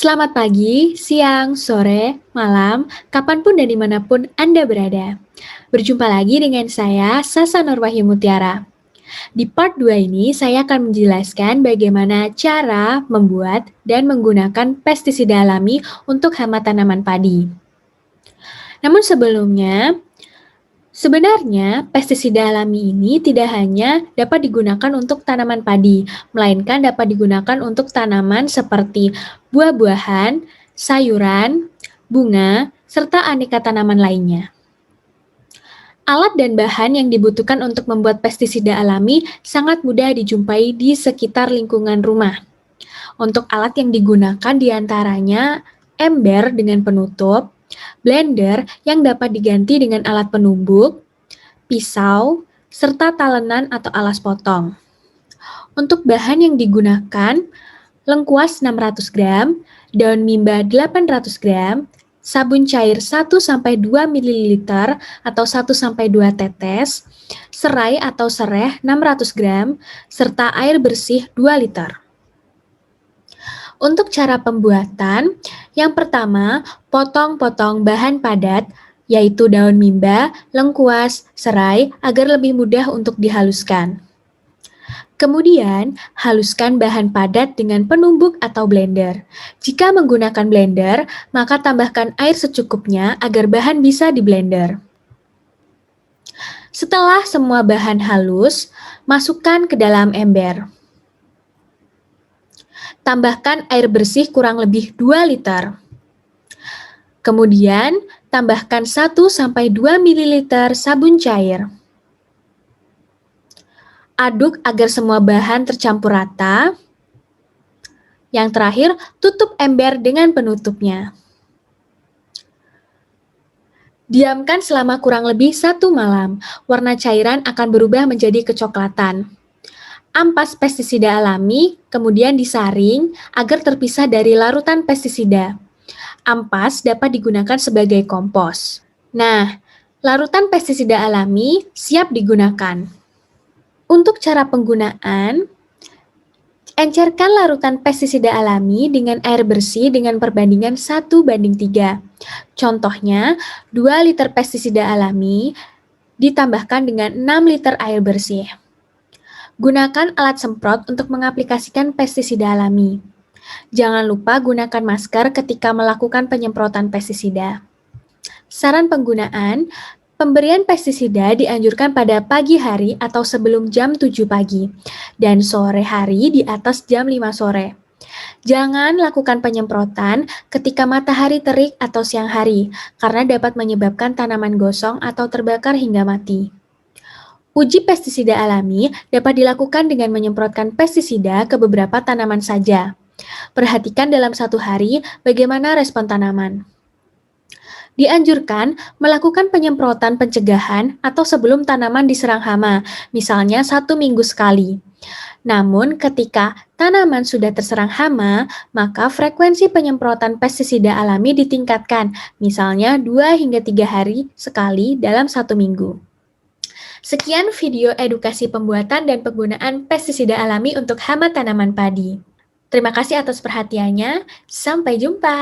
Selamat pagi, siang, sore, malam, kapanpun dan dimanapun Anda berada. Berjumpa lagi dengan saya, Sasa Nurwahyu Mutiara. Di part 2 ini, saya akan menjelaskan bagaimana cara membuat dan menggunakan pestisida alami untuk hama tanaman padi. Namun sebelumnya, sebenarnya pestisida alami ini tidak hanya dapat digunakan untuk tanaman padi, melainkan dapat digunakan untuk tanaman seperti buah-buahan, sayuran, bunga, serta aneka tanaman lainnya. Alat dan bahan yang dibutuhkan untuk membuat pestisida alami sangat mudah dijumpai di sekitar lingkungan rumah. Untuk alat yang digunakan diantaranya ember dengan penutup, blender yang dapat diganti dengan alat penumbuk, pisau, serta talenan atau alas potong. Untuk bahan yang digunakan, lengkuas 600 gram, daun mimba 800 gram, sabun cair 1-2 ml atau 1-2 tetes, serai atau sereh 600 gram, serta air bersih 2 liter. Untuk cara pembuatan, yang pertama, potong-potong bahan padat, yaitu daun mimba, lengkuas, serai, agar lebih mudah untuk dihaluskan. Kemudian, haluskan bahan padat dengan penumbuk atau blender. Jika menggunakan blender, maka tambahkan air secukupnya agar bahan bisa diblender. Setelah semua bahan halus, masukkan ke dalam ember. Tambahkan air bersih kurang lebih 2 liter. Kemudian, tambahkan 1-2 ml sabun cair. Aduk agar semua bahan tercampur rata. Yang terakhir, tutup ember dengan penutupnya. Diamkan selama kurang lebih 1 malam. Warna cairan akan berubah menjadi kecoklatan. Ampas pestisida alami, kemudian disaring agar terpisah dari larutan pestisida. Ampas dapat digunakan sebagai kompos. Nah, larutan pestisida alami siap digunakan. Untuk cara penggunaan, encerkan larutan pestisida alami dengan air bersih dengan perbandingan 1:3. Contohnya, 2 liter pestisida alami ditambahkan dengan 6 liter air bersih. Gunakan alat semprot untuk mengaplikasikan pestisida alami. Jangan lupa gunakan masker ketika melakukan penyemprotan pestisida. Saran penggunaan, pemberian pestisida dianjurkan pada pagi hari atau sebelum jam 7 pagi, dan sore hari di atas jam 5 sore. Jangan lakukan penyemprotan ketika matahari terik atau siang hari, karena dapat menyebabkan tanaman gosong atau terbakar hingga mati. Uji pestisida alami dapat dilakukan dengan menyemprotkan pestisida ke beberapa tanaman saja. Perhatikan dalam 1 hari bagaimana respon tanaman. Dianjurkan melakukan penyemprotan pencegahan atau sebelum tanaman diserang hama, misalnya 1 minggu sekali. Namun, ketika tanaman sudah terserang hama, maka frekuensi penyemprotan pestisida alami ditingkatkan, misalnya 2-3 hari sekali dalam 1 minggu. Sekian video edukasi pembuatan dan penggunaan pestisida alami untuk hama tanaman padi. Terima kasih atas perhatiannya. Sampai jumpa.